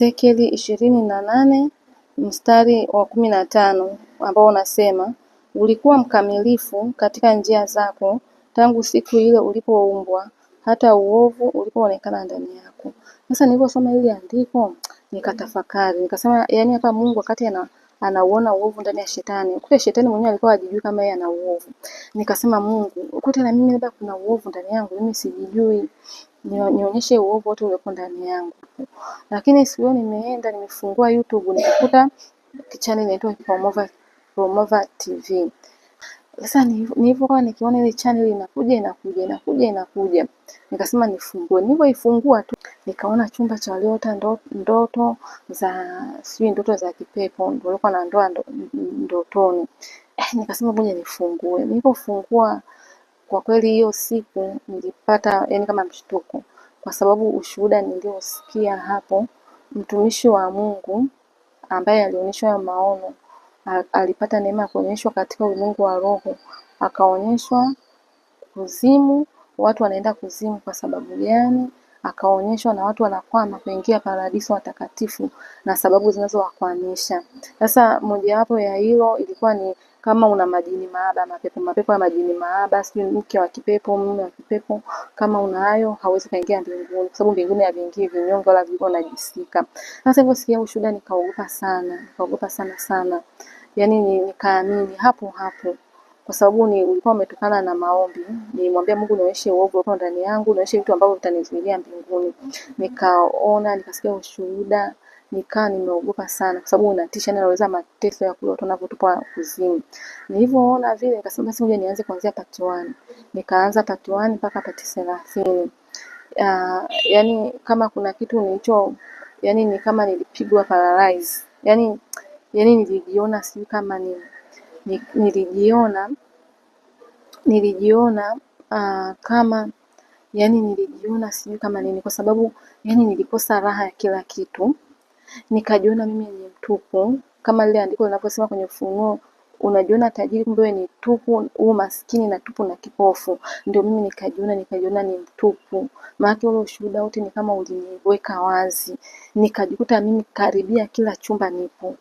Ezekieli 28 mstari wa 15 ambao unasema, ulikuwa mkamilifu katika njia zako tangu siku ile ulipoumbwa hata uovu ulipoonekana ndani yako. Sasa niliposoma hili andiko nikatafakari, nikasema yani hapa Mungu wakati anauona uovu ndani ya shetani, kule shetani mwenyewe alikuwa hajijui kama yeye ana uovu. Nikasema Mungu, ukute na mimi labda kuna uovu ndani yangu, mimi sijijui, nionyeshe uovu wote uliopo ndani yangu. Lakini siku hiyo nimeenda nimefungua YouTube nikakuta channel inaitwa Promova TV. Sasa nilipokuwa nikiona ile channel inakuja, nikasema nifungue. Nilipoifungua tu nikaona chumba cha walioota ndoto za kipepo, ndio walikuwa na ndoa ndotoni. Nikasema ngoja nifungue. Nilipofungua kwa kweli hiyo siku nilipata yani kama mshtuko, kwa sababu ushuhuda niliosikia hapo, mtumishi wa Mungu ambaye alionyeshwa maono alipata neema ya kuonyeshwa katika ulimwengu wa roho, akaonyeshwa kuzimu, watu wanaenda kuzimu kwa sababu gani, akaonyeshwa na watu wanakwama kuingia paradiso watakatifu na sababu zinazowakwamisha. Sasa mojawapo ya hilo ilikuwa ni kama una majini maaba, mapepo ya majini maaba, sio mke wa kipepo, mume wa kipepo, kama unayo hauwezi kaingia mbinguni, kwa sababu mbinguni haviingii vinyonge wala viko najisika. Sasa hivyo sikia ushuhuda nikaogopa sana. Yaani nikaamini hapo kwa sababu ulikuwa umetokana na maombi. Nilimwambia Mungu nionyeshe uovu ulioko ndani yangu, nionyeshe vitu ambavyo vitanizuilia mbinguni. Nikaona, nikasikia ushuhuda, nimeogopa sana kwa sababu unatisha, naweza mateso ya kule watu wanavyotupa kuzimu. Nilivyoona vile nikasema basi ngoja nianze kuanzia part 1. Nikaanza part 1 mpaka part 30. Yani kama kuna kitu yani ni kama nilipigwa paralyze. Yani nilijiona sijui kama nilijiona kama nilijiona sijui kama nini, kwa sababu nilikosa raha ya kila kitu. Nikajiona mimi ni mtupu, kama lile andiko linavyosema kwenye Ufunuo, unajiona tajiri kumbe wewe ni tupu, maskini na tupu na kipofu. Ndio mimi nikajiona ni mtupu. Maana ule ushuhuda wote ni kama uliniweka wazi. Nikajikuta mimi karibia kila chumba nipo.